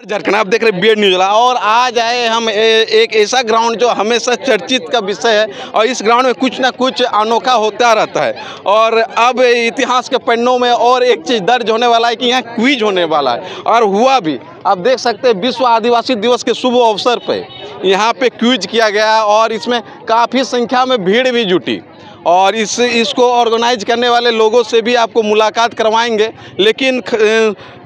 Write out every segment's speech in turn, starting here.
झारखंड आप देख रहे हैं बीएड न्यूज़ और आज आए हम एक ऐसा ग्राउंड जो हमेशा चर्चित का विषय है और इस ग्राउंड में कुछ ना कुछ अनोखा होता रहता है। और अब इतिहास के पन्नों में और एक चीज़ दर्ज होने वाला है कि यहाँ क्विज होने वाला है और हुआ भी। आप देख सकते हैं विश्व आदिवासी दिवस के शुभ अवसर पर यहाँ पे क्विज किया गया और इसमें काफ़ी संख्या में भीड़ भी जुटी और इसको ऑर्गेनाइज करने वाले लोगों से भी आपको मुलाकात करवाएंगे। लेकिन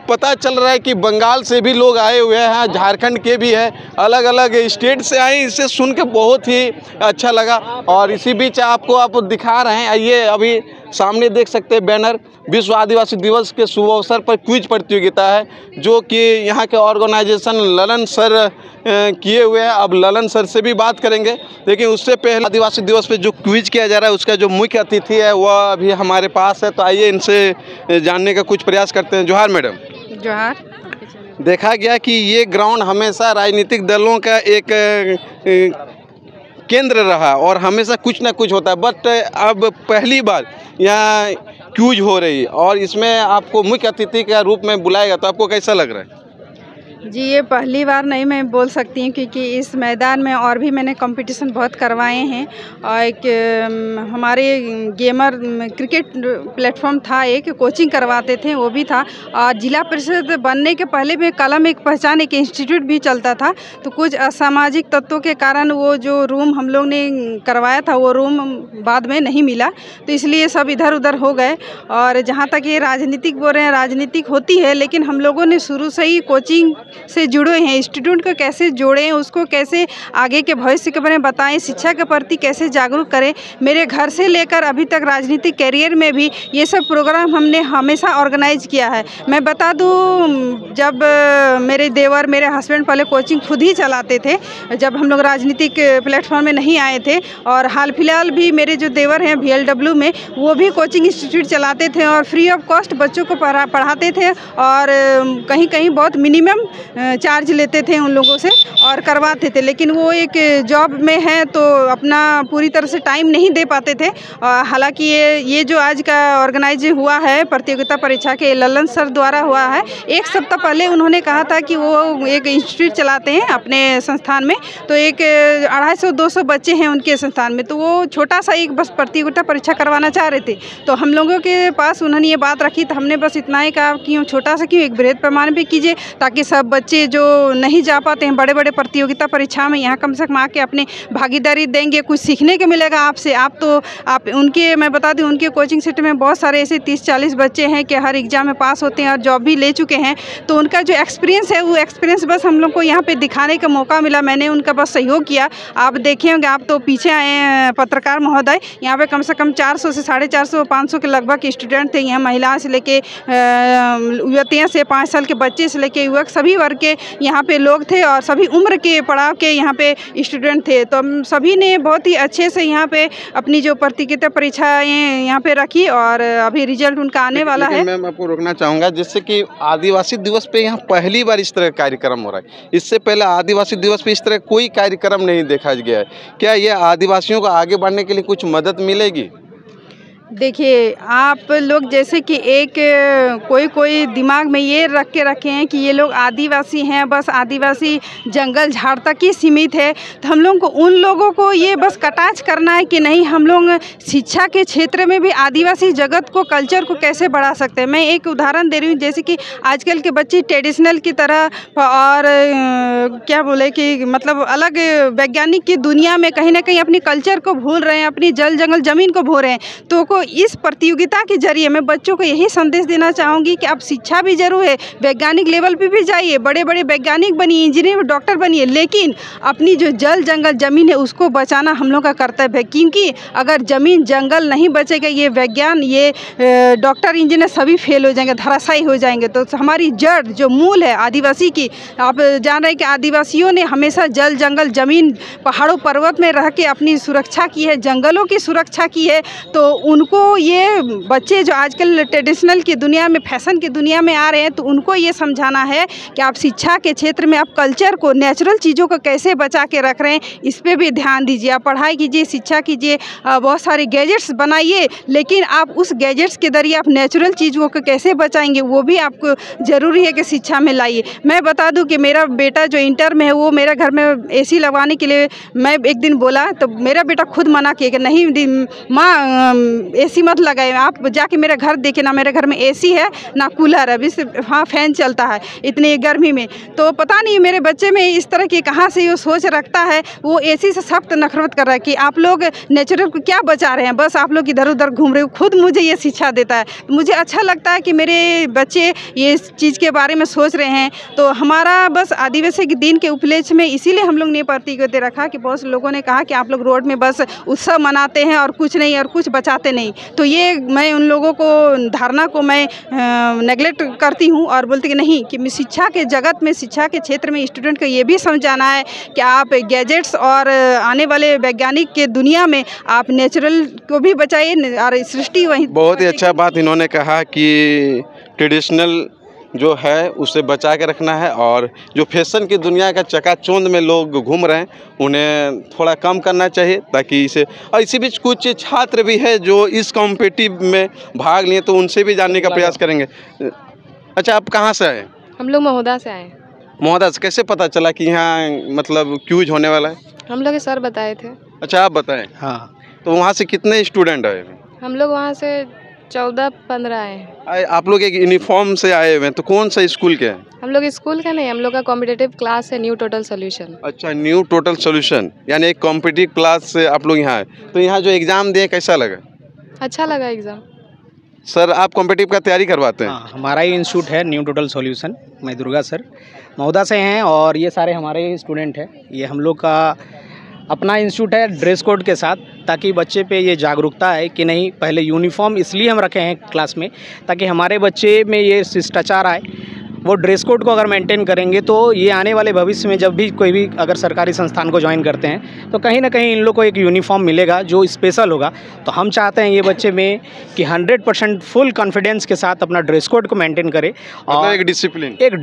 पता चल रहा है कि बंगाल से भी लोग आए हुए हैं, झारखंड के भी हैं, अलग अलग स्टेट से आए। इसे सुन के बहुत ही अच्छा लगा और इसी बीच आप दिखा रहे हैं। आइए अभी सामने देख सकते हैं बैनर, विश्व आदिवासी दिवस के शुभ अवसर पर क्विज प्रतियोगिता है जो कि यहाँ के ऑर्गेनाइजेशन ललन सर किए हुए हैं। अब ललन सर से भी बात करेंगे, लेकिन उससे पहले आदिवासी दिवस पे जो क्विज किया जा रहा है उसका जो मुख्य अतिथि है वह अभी हमारे पास है। तो आइए इनसे जानने का कुछ प्रयास करते हैं। जोहार मैडम। जोहार। देखा गया कि ये ग्राउंड हमेशा राजनीतिक दलों का एक केंद्र रहा और हमेशा कुछ ना कुछ होता है, बट अब पहली बार यहाँ क्विज हो रही है और इसमें आपको मुख्य अतिथि के रूप में बुलाएगा, तो आपको कैसा लग रहा है? जी, ये पहली बार नहीं मैं बोल सकती हूँ क्योंकि इस मैदान में और भी मैंने कंपटीशन बहुत करवाए हैं और एक हमारे गेमर क्रिकेट प्लेटफॉर्म था, एक कोचिंग करवाते थे वो भी था और जिला परिषद बनने के पहले भी कलम एक पहचान एक इंस्टीट्यूट भी चलता था। तो कुछ असामाजिक तत्वों के कारण वो जो रूम हम लोग ने करवाया था वो रूम बाद में नहीं मिला, तो इसलिए सब इधर उधर हो गए। और जहाँ तक ये राजनीतिक बोल रहे हैं, राजनीतिक होती है लेकिन हम लोगों ने शुरू से ही कोचिंग से जुड़े हैं, स्टूडेंट को कैसे जोड़ें, उसको कैसे आगे के भविष्य के बारे में बताएं, शिक्षा के प्रति कैसे जागरूक करें। मेरे घर से लेकर अभी तक राजनीतिक कैरियर में भी ये सब प्रोग्राम हमने हमेशा ऑर्गेनाइज किया है। मैं बता दूं, जब मेरे देवर मेरे हस्बैंड पहले कोचिंग खुद ही चलाते थे जब हम लोग राजनीतिक प्लेटफॉर्म में नहीं आए थे, और हाल फिलहाल भी मेरे जो देवर हैं VLW में वो भी कोचिंग इंस्टीट्यूट चलाते थे और फ्री ऑफ कॉस्ट बच्चों को पढ़ाते थे और कहीं कहीं बहुत मिनिमम चार्ज लेते थे उन लोगों से और करवाते थे। लेकिन वो एक जॉब में है तो अपना पूरी तरह से टाइम नहीं दे पाते थे। हालांकि ये जो आज का ऑर्गेनाइज हुआ है प्रतियोगिता परीक्षा के ललन सर द्वारा हुआ है, एक सप्ताह पहले उन्होंने कहा था कि वो एक इंस्टीट्यूट चलाते हैं अपने संस्थान में, तो एक 250-200 बच्चे हैं उनके संस्थान में, तो वो छोटा सा एक बस प्रतियोगिता परीक्षा करवाना चाह रहे थे। तो हम लोगों के पास उन्होंने ये बात रखी, तो हमने बस इतना ही कहा कि छोटा सा क्यों एक बृहद पैमाने पे कीजिए ताकि सब बच्चे जो नहीं जा पाते हैं बड़े बड़े प्रतियोगिता परीक्षा में यहाँ कम से कम आके अपने भागीदारी देंगे, कुछ सीखने को मिलेगा आपसे। आप उनके मैं बता दूं उनके कोचिंग सेंटर में बहुत सारे ऐसे 30-40 बच्चे हैं कि हर एग्जाम में पास होते हैं और जॉब भी ले चुके हैं। तो उनका जो एक्सपीरियंस है वो एक्सपीरियंस बस हम लोग को यहाँ पे दिखाने का मौका मिला, मैंने उनका बस सहयोग किया। आप देखे होंगे, आप तो पीछे आए हैं पत्रकार महोदय, यहाँ पे कम से कम 400 से 450-500 के लगभग स्टूडेंट थे। यहाँ महिलाओं से लेके युवतियाँ से 5 साल के बच्चे से लेके युवक सभी वर्ग के यहाँ पे लोग थे और सभी उम्र के पड़ाव के यहाँ पे स्टूडेंट थे। तो हम सभी ने बहुत ही अच्छे से यहाँ पे अपनी जो प्रतियोगिता परीक्षाएं यहाँ पे रखी और अभी रिजल्ट उनका आने वाला है। मैं आपको रोकना चाहूँगा, जिससे कि आदिवासी दिवस पे यहाँ पहली बार इस तरह का कार्यक्रम हो रहा है। इससे पहले आदिवासी दिवस पे इस तरह कोई कार्यक्रम नहीं देखा गया है। क्या ये आदिवासियों को आगे बढ़ने के लिए कुछ मदद मिलेगी? देखिए, आप लोग जैसे कि एक कोई दिमाग में ये रख के रखे हैं कि ये लोग आदिवासी हैं, बस आदिवासी जंगल झाड़ तक ही सीमित है। तो हम लोगों को उन लोगों को ये बस कटाच करना है कि नहीं, हम लोग शिक्षा के क्षेत्र में भी आदिवासी जगत को कल्चर को कैसे बढ़ा सकते हैं। मैं एक उदाहरण दे रही हूँ, जैसे कि आजकल के बच्चे ट्रेडिशनल की तरह और क्या बोले कि मतलब अलग वैज्ञानिक की दुनिया में कहीं ना कहीं अपनी कल्चर को भूल रहे हैं, अपनी जल जंगल ज़मीन को भूल रहे हैं। तो इस प्रतियोगिता के जरिए मैं बच्चों को यही संदेश देना चाहूँगी कि अब शिक्षा भी जरूर है, वैज्ञानिक लेवल पे भी जाइए, बड़े बड़े वैज्ञानिक बनिए, इंजीनियर डॉक्टर बनिए, लेकिन अपनी जो जल जंगल ज़मीन है उसको बचाना हम लोग का कर्तव्य है। क्योंकि अगर ज़मीन जंगल नहीं बचेगा, ये वैज्ञान ये डॉक्टर इंजीनियर सभी फेल हो जाएंगे, धराशायी हो जाएंगे। तो हमारी जड़ जो मूल है आदिवासी की, आप जान रहे हैं कि आदिवासियों ने हमेशा जल जंगल ज़मीन पहाड़ों पर्वत में रह के अपनी सुरक्षा की है, जंगलों की सुरक्षा की है। तो उनको उनको ये बच्चे जो आजकल ट्रेडिशनल की दुनिया में, फैशन की दुनिया में आ रहे हैं, तो उनको ये समझाना है कि आप शिक्षा के क्षेत्र में आप कल्चर को, नेचुरल चीज़ों को कैसे बचा के रख रहे हैं, इस पर भी ध्यान दीजिए। आप पढ़ाई कीजिए, शिक्षा कीजिए, बहुत सारे गैजेट्स बनाइए, लेकिन आप उस गैजेट्स के जरिए आप नेचुरल चीज़ों को कैसे बचाएंगे वो भी आपको ज़रूरी है कि शिक्षा में लाइए। मैं बता दूं कि मेरा बेटा जो इंटर में है, वो मेरे घर में एसी लगवाने के लिए मैं एक दिन बोला तो मेरा बेटा खुद मना किया कि नहीं माँ एसी मत लगाए, आप जाके मेरे घर देखे ना, मेरे घर में एसी है ना कूलर है, अभी हाँ फैन चलता है इतनी गर्मी में। तो पता नहीं मेरे बच्चे में इस तरह की कहाँ से ये सोच रखता है, वो एसी से सख्त नफरत कर रहा है कि आप लोग नेचुरल को क्या बचा रहे हैं, बस आप लोग इधर उधर घूम रहे हो। खुद मुझे ये शिक्षा देता है, मुझे अच्छा लगता है कि मेरे बच्चे ये चीज़ के बारे में सोच रहे हैं। तो हमारा बस आदिवासी के दिन के उपलक्ष्य में इसीलिए हम लोग ने प्रतियोगिता रखा कि बहुत से लोगों ने कहा कि आप लोग रोड में बस उत्सव मनाते हैं और कुछ नहीं, और कुछ बचाते नहीं। तो ये मैं उन लोगों को धारणा को मैं नेगलेक्ट करती हूँ और बोलती कि नहीं, कि शिक्षा के जगत में, शिक्षा के क्षेत्र में स्टूडेंट को ये भी समझाना है कि आप गैजेट्स और आने वाले वैज्ञानिक के दुनिया में आप नेचुरल को भी बचाइए और सृष्टि वही। बहुत ही अच्छा बात इन्होंने कहा कि ट्रेडिशनल जो है उसे बचा के रखना है, और जो फैशन की दुनिया का चकाचौंध में लोग घूम रहे हैं उन्हें थोड़ा कम करना चाहिए, ताकि इसे। और इसी बीच कुछ छात्र भी है जो इस कॉम्पिटिटिव में भाग लिए, तो उनसे भी जानने का प्रयास करेंगे। अच्छा, आप कहाँ से आए? हम लोग महोदा से आए। महोदा से कैसे पता चला कि यहाँ मतलब क्यूज होने वाला है? हम लोग के सर बताए थे। अच्छा, आप बताएं। हाँ, तो वहाँ से कितने स्टूडेंट आए? हम लोग वहाँ से 14-15 आए हैं। आप लोग एक यूनिफॉर्म से आए हुए हैं, तो कौन सा स्कूल के हैं? हम लोग स्कूल का नहीं, हम लोग का कॉम्पिटिटिव क्लास है न्यू टोटल सोल्यूशन। अच्छा, न्यू टोटल सोल्यूशन, यानी एक कॉम्पिटिटिव क्लास से आप लोग यहाँ आए। तो यहाँ जो एग्ज़ाम दिए कैसा लगा? अच्छा लगा एग्ज़ाम। सर, आप कॉम्पिटिटिव का तैयारी करवाते हैं? हाँ, हमारा ही इंस्टीट्यूट है न्यू टोटल सॉल्यूशन। मैं दुर्गा सर महोदा से हैं, और ये सारे हमारे स्टूडेंट हैं। ये हम लोग का अपना इंस्टीट्यूट है ड्रेस कोड के साथ, ताकि बच्चे पे ये जागरूकता है कि नहीं, पहले यूनिफॉर्म इसलिए हम रखे हैं क्लास में ताकि हमारे बच्चे में ये शिष्टाचार आए। वो ड्रेस कोड को अगर मेंटेन करेंगे तो ये आने वाले भविष्य में जब भी कोई भी अगर सरकारी संस्थान को ज्वाइन करते हैं तो कहीं ना कहीं इन लोग को एक यूनिफॉर्म मिलेगा जो स्पेशल होगा। तो हम चाहते हैं ये बच्चे में कि 100% फुल कॉन्फिडेंस के साथ अपना ड्रेस कोड को मेंटेन करे, और एक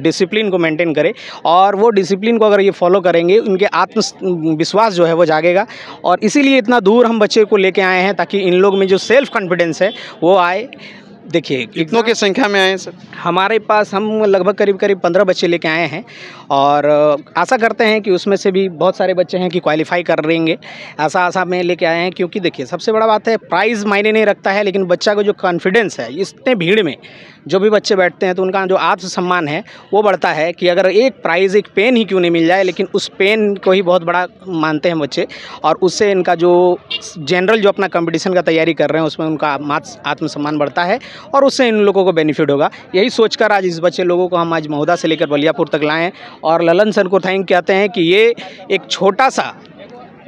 डिसिप्लिन को मेंटेन करे, और वो डिसिप्लिन को अगर ये फॉलो करेंगे उनके आत्मविश्वास जो है वो जागेगा। और इसीलिए इतना दूर हम बच्चे को लेके आए हैं ताकि इन लोग में जो सेल्फ कॉन्फिडेंस है वो आए। देखिए, कितनों की संख्या में आए हैं सर? हमारे पास हम लगभग करीब 15 बच्चे लेके आए हैं, और आशा करते हैं कि उसमें से भी बहुत सारे बच्चे हैं कि क्वालिफाई कर लेंगे, ऐसा आशा में लेके आए हैं। क्योंकि देखिए, सबसे बड़ा बात है प्राइज़ मायने नहीं रखता है, लेकिन बच्चा को जो कॉन्फिडेंस है, इतने भीड़ में जो भी बच्चे बैठते हैं तो उनका जो आत्मसम्मान है वो बढ़ता है कि अगर एक प्राइज़, एक पेन ही क्यों नहीं मिल जाए, लेकिन उस पेन को ही बहुत बड़ा मानते हैं बच्चे, और उससे इनका जो जनरल जो अपना कंपटीशन का तैयारी कर रहे हैं उसमें उनका आत्मसम्मान बढ़ता है, और उससे इन लोगों को बेनिफिट होगा। यही सोचकर आज इस बच्चे लोगों को हम आज महोदा से लेकर बलियापुर तक लाएँ, और ललन सर को थैंक कहते हैं कि ये एक छोटा सा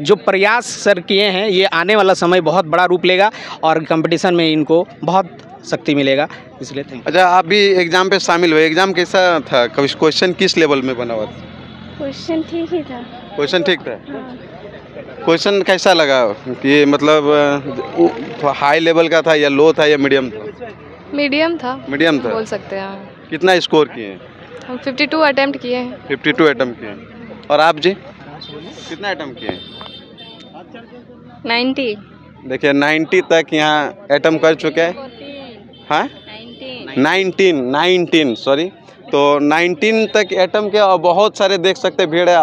जो प्रयास सर किए हैं, ये आने वाला समय बहुत बड़ा रूप लेगा और कंपटीशन में इनको बहुत शक्ति मिलेगा, इसलिए थैंक। अच्छा, आप भी एग्ज़ाम पे शामिल हुए, एग्ज़ाम कैसा था? क्वेश्चन किस लेवल में बना हुआ था? क्वेश्चन ठीक ही था। क्वेश्चन ठीक था? क्वेश्चन कैसा लगा कि मतलब हाई लेवल का था या लो था या मीडियम था? मीडियम था। मीडियम था, बोल सकते हैं। कितना स्कोर किए हैं? हम 52 अटेम्प्ट किए हैं। 52 अटेम्प्ट किए हैं। और आप जी कितना अटेम्प्ट किए हैं? 90। देखिए, 90 तक यहाँ अटेम्प्ट कर चुके हैं। हाँ, 19 सॉरी, तो 19 तक एटम के, और बहुत सारे देख सकते भीड़ है।